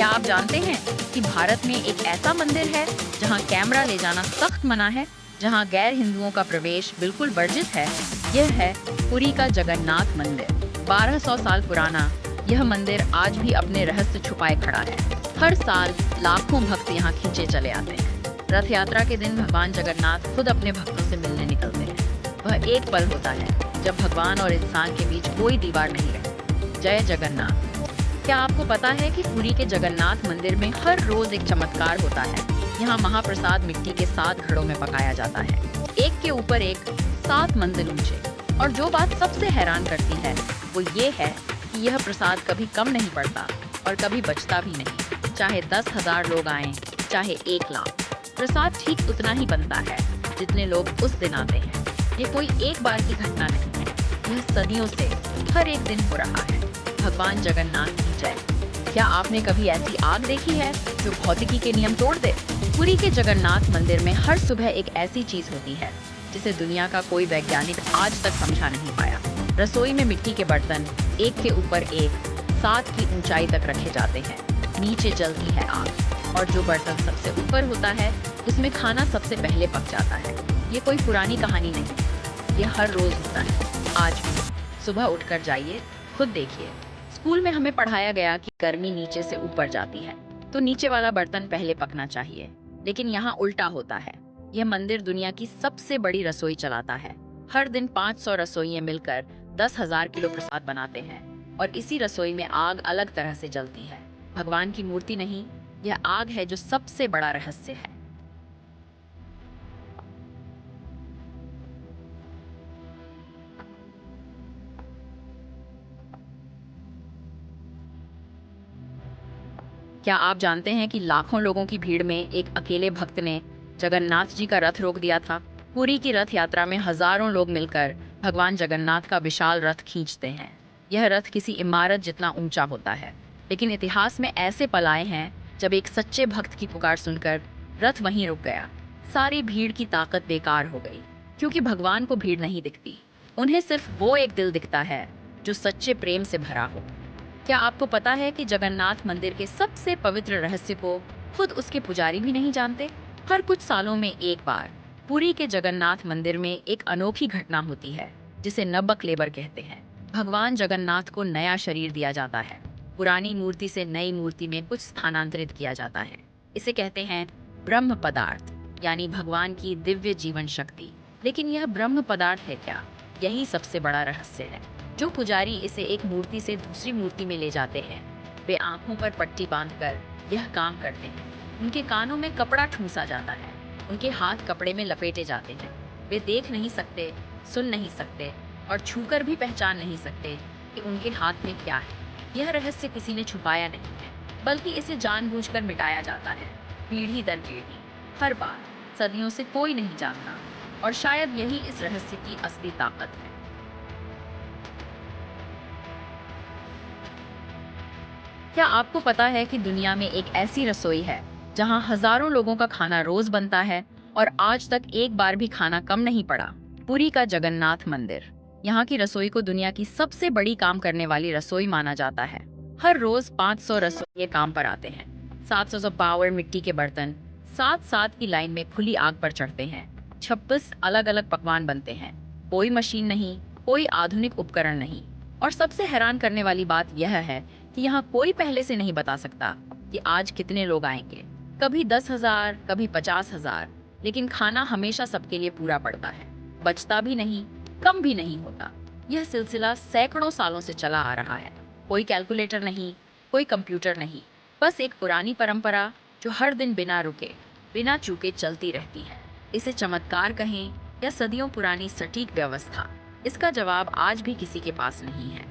क्या आप जानते हैं कि भारत में एक ऐसा मंदिर है जहां कैमरा ले जाना सख्त मना है, जहां गैर हिंदुओं का प्रवेश बिल्कुल वर्जित है? यह है पुरी का जगन्नाथ मंदिर। 1200 साल पुराना यह मंदिर आज भी अपने रहस्य छुपाए खड़ा है। हर साल लाखों भक्त यहाँ खींचे चले आते हैं। रथ यात्रा के दिन भगवान जगन्नाथ खुद अपने भक्तों से मिलने निकलते हैं। वह एक पल होता है जब भगवान और इंसान के बीच कोई दीवार नहीं रहती। जय जगन्नाथ। क्या आपको पता है कि पुरी के जगन्नाथ मंदिर में हर रोज एक चमत्कार होता है? यहाँ महाप्रसाद मिट्टी के 7 घड़ों में पकाया जाता है, एक के ऊपर एक 7 मंजिल ऊंचे। और जो बात सबसे हैरान करती है वो ये है कि यह प्रसाद कभी कम नहीं पड़ता और कभी बचता भी नहीं। चाहे 10,000 लोग आएं, चाहे 1 लाख, प्रसाद ठीक उतना ही बनता है जितने लोग उस दिन आते हैं। ये कोई एक बार की घटना नहीं है, यह सदियों से हर एक दिन हो रहा है। भगवान जगन्नाथ की जय। क्या आपने कभी ऐसी आग देखी है जो भौतिकी के नियम तोड़ दे? पुरी के जगन्नाथ मंदिर में हर सुबह एक ऐसी चीज होती है जिसे दुनिया का कोई वैज्ञानिक आज तक समझा नहीं पाया। रसोई में मिट्टी के बर्तन एक के ऊपर एक 7 की ऊंचाई तक रखे जाते हैं। नीचे जलती है आग और जो बर्तन सबसे ऊपर होता है उसमें खाना सबसे पहले पक जाता है। ये कोई पुरानी कहानी नहीं, ये हर रोज होता है। आज भी सुबह उठकर जाइए, खुद देखिए। स्कूल में हमें पढ़ाया गया कि गर्मी नीचे से ऊपर जाती है, तो नीचे वाला बर्तन पहले पकना चाहिए, लेकिन यहाँ उल्टा होता है। यह मंदिर दुनिया की सबसे बड़ी रसोई चलाता है। हर दिन 500 रसोइये मिलकर 10,000 किलो प्रसाद बनाते हैं और इसी रसोई में आग अलग तरह से जलती है। भगवान की मूर्ति नहीं, यह आग है जो सबसे बड़ा रहस्य है। क्या आप जानते हैं कि लाखों लोगों की भीड़ में एक अकेले भक्त ने जगन्नाथ जी का रथ रोक दिया था? पुरी की रथ यात्रा में हजारों लोग मिलकर भगवान जगन्नाथ का विशाल रथ खींचते हैं। यह रथ किसी इमारत जितना ऊंचा होता है, लेकिन इतिहास में ऐसे पल आए हैं जब एक सच्चे भक्त की पुकार सुनकर रथ वहीं रुक गया। सारी भीड़ की ताकत बेकार हो गई, क्योंकि भगवान को भीड़ नहीं दिखती, उन्हें सिर्फ वो एक दिल दिखता है जो सच्चे प्रेम से भरा हो। क्या आपको पता है कि जगन्नाथ मंदिर के सबसे पवित्र रहस्य को खुद उसके पुजारी भी नहीं जानते? हर कुछ सालों में एक बार पुरी के जगन्नाथ मंदिर में एक अनोखी घटना होती है जिसे नबकलेबर कहते हैं। भगवान जगन्नाथ को नया शरीर दिया जाता है। पुरानी मूर्ति से नई मूर्ति में कुछ स्थानांतरित किया जाता है। इसे कहते हैं ब्रह्म पदार्थ, यानी भगवान की दिव्य जीवन शक्ति। लेकिन यह ब्रह्म पदार्थ है क्या? यही सबसे बड़ा रहस्य है। जो पुजारी इसे एक मूर्ति से दूसरी मूर्ति में ले जाते हैं, वे आंखों पर पट्टी बांधकर यह काम करते हैं। उनके कानों में कपड़ा ठूंसा जाता है, उनके हाथ कपड़े में लपेटे जाते हैं। वे देख नहीं सकते, सुन नहीं सकते और छूकर भी पहचान नहीं सकते कि उनके हाथ में क्या है। यह रहस्य किसी ने छुपाया नहीं है, बल्कि इसे जानबूझकर मिटाया जाता है, पीढ़ी दर पीढ़ी, हर बार। सदियों से कोई नहीं जानता, और शायद यही इस रहस्य की असली ताकत है। क्या आपको पता है कि दुनिया में एक ऐसी रसोई है जहां हजारों लोगों का खाना रोज बनता है और आज तक एक बार भी खाना कम नहीं पड़ा? पुरी का जगन्नाथ मंदिर। यहाँ की रसोई को दुनिया की सबसे बड़ी काम करने वाली रसोई माना जाता है। हर रोज 500 रसोइये काम पर आते हैं। 700 पावर मिट्टी के बर्तन 7-7 की लाइन में खुली आग पर चढ़ते हैं। 26 अलग अलग पकवान बनते हैं। कोई मशीन नहीं, कोई आधुनिक उपकरण नहीं। और सबसे हैरान करने वाली बात यह है कि यहाँ कोई पहले से नहीं बता सकता कि आज कितने लोग आएंगे। कभी 10,000, कभी 50,000, लेकिन खाना हमेशा सबके लिए पूरा पड़ता है। बचता भी नहीं, कम भी नहीं होता। यह सिलसिला सैकड़ों सालों से चला आ रहा है। कोई कैलकुलेटर नहीं, कोई कंप्यूटर नहीं, बस एक पुरानी परंपरा जो हर दिन बिना रुके, बिना चूके चलती रहती है। इसे चमत्कार कहें या सदियों पुरानी सटीक व्यवस्था, इसका जवाब आज भी किसी के पास नहीं है।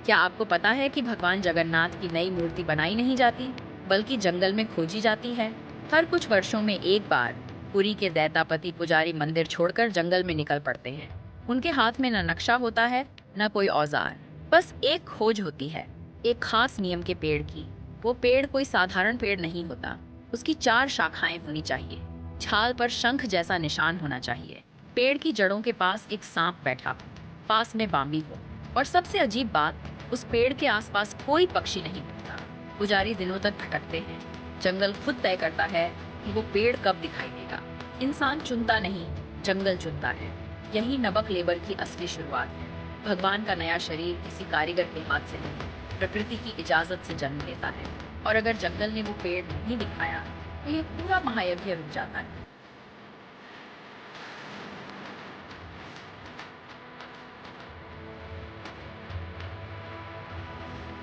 क्या आपको पता है कि भगवान जगन्नाथ की नई मूर्ति बनाई नहीं जाती, बल्कि जंगल में खोजी जाती है? हर कुछ वर्षों में एक बार पुरी के दैतापति पुजारी मंदिर छोड़कर जंगल में निकल पड़ते हैं। उनके हाथ में न नक्शा होता है, न कोई औजार, बस एक खोज होती है, एक खास नियम के पेड़ की। वो पेड़ कोई साधारण पेड़ नहीं होता, उसकी 4 शाखाएं होनी चाहिए, छाल पर शंख जैसा निशान होना चाहिए, पेड़ की जड़ों के पास एक सांप बैठा हो, पास में बांबी हो, और सबसे अजीब बात, उस पेड़ के आसपास कोई पक्षी नहीं उड़ता। पुजारी दिनों तक भटकते हैं। जंगल खुद तय करता है कि वो पेड़ कब दिखाई देगा। इंसान चुनता नहीं, जंगल चुनता है। यही नमक लेबर की असली शुरुआत है। भगवान का नया शरीर किसी कारीगर के हाथ से नहीं, प्रकृति की इजाजत से जन्म लेता है। और अगर जंगल ने वो पेड़ नहीं दिखाया तो ये पूरा महायज्ञ रुक जाता है।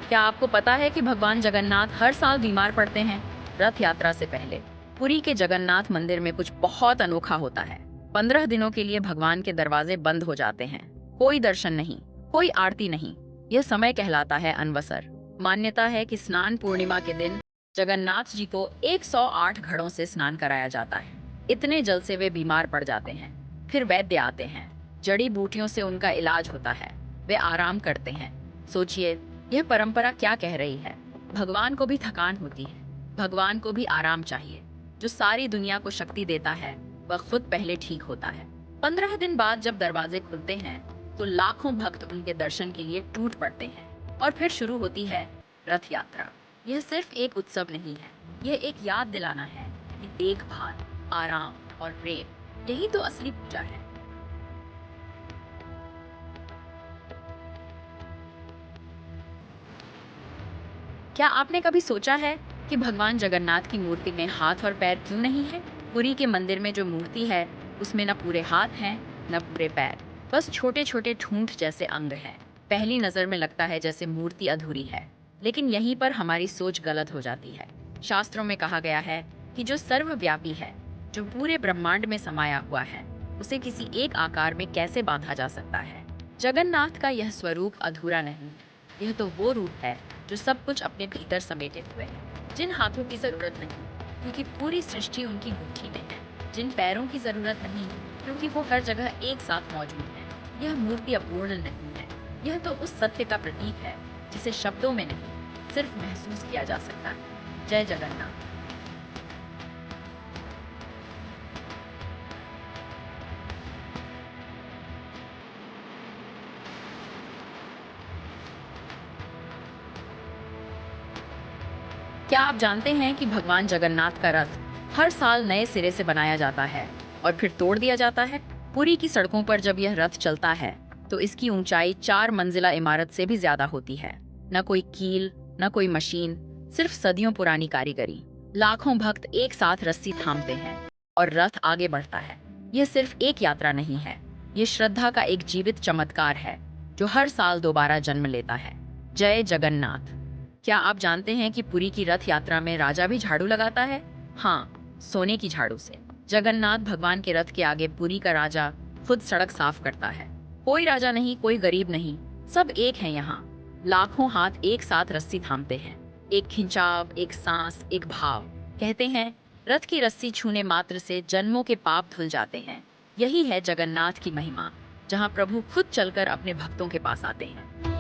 क्या आपको पता है कि भगवान जगन्नाथ हर साल बीमार पड़ते हैं? रथ यात्रा से पहले पुरी के जगन्नाथ मंदिर में कुछ बहुत अनोखा होता है। 15 दिनों के लिए भगवान के दरवाजे बंद हो जाते हैं। कोई दर्शन नहीं, कोई आरती नहीं। यह समय कहलाता है अनवसर। मान्यता है कि स्नान पूर्णिमा के दिन जगन्नाथ जी को 108 घड़ों से स्नान कराया जाता है। इतने जल से वे बीमार पड़ जाते हैं। फिर वैद्य आते हैं, जड़ी बूटियों से उनका इलाज होता है। वे आराम करते हैं। सोचिए, यह परंपरा क्या कह रही है? भगवान को भी थकान होती है, भगवान को भी आराम चाहिए। जो सारी दुनिया को शक्ति देता है वह खुद पहले ठीक होता है। 15 दिन बाद जब दरवाजे खुलते हैं तो लाखों भक्त उनके दर्शन के लिए टूट पड़ते हैं। और फिर शुरू होती है रथ यात्रा। यह सिर्फ एक उत्सव नहीं है, यह एक याद दिलाना है कि देखभाल, आराम और प्रेम, यही तो असली पूजा है। क्या आपने कभी सोचा है कि भगवान जगन्नाथ की मूर्ति में हाथ और पैर क्यों नहीं है? पुरी के मंदिर में जो मूर्ति है उसमें न पूरे हाथ हैं न पूरे पैर, बस छोटे छोटे ठूंठ जैसे अंग हैं। पहली नजर में लगता है जैसे मूर्ति अधूरी है, लेकिन यहीं पर हमारी सोच गलत हो जाती है। शास्त्रों में कहा गया है कि जो सर्वव्यापी है, जो पूरे ब्रह्मांड में समाया हुआ है, उसे किसी एक आकार में कैसे बांधा जा सकता है? जगन्नाथ का यह स्वरूप अधूरा नहीं, यह तो वो रूप है जो सब कुछ अपने भीतर समेटे हुए है। जिन हाथों की जरूरत नहीं क्योंकि पूरी सृष्टि उनकी मुट्ठी में है, जिन पैरों की जरूरत नहीं क्योंकि वो हर जगह एक साथ मौजूद है। यह मूर्ति अपूर्ण नहीं है, यह तो उस सत्य का प्रतीक है जिसे शब्दों में नहीं, सिर्फ महसूस किया जा सकता है। जय जगन्नाथ। क्या आप जानते हैं कि भगवान जगन्नाथ का रथ हर साल नए सिरे से बनाया जाता है और फिर तोड़ दिया जाता है? पुरी की सड़कों पर जब यह रथ चलता है तो इसकी ऊंचाई 4 मंजिला इमारत से भी ज्यादा होती है। न कोई कील, न कोई मशीन, सिर्फ सदियों पुरानी कारीगरी। लाखों भक्त एक साथ रस्सी थामते हैं और रथ आगे बढ़ता है। यह सिर्फ एक यात्रा नहीं है, ये श्रद्धा का एक जीवित चमत्कार है जो हर साल दोबारा जन्म लेता है। जय जगन्नाथ। क्या आप जानते हैं कि पुरी की रथ यात्रा में राजा भी झाड़ू लगाता है? हाँ, सोने की झाड़ू से। जगन्नाथ भगवान के रथ के आगे पुरी का राजा खुद सड़क साफ करता है। कोई राजा नहीं, कोई गरीब नहीं, सब एक है यहाँ। लाखों हाथ एक साथ रस्सी थामते हैं। एक खिंचाव, एक सांस, एक भाव। कहते हैं रथ की रस्सी छूने मात्र से जन्मों के पाप धुल जाते हैं। यही है जगन्नाथ की महिमा, जहाँ प्रभु खुद चलकर अपने भक्तों के पास आते हैं।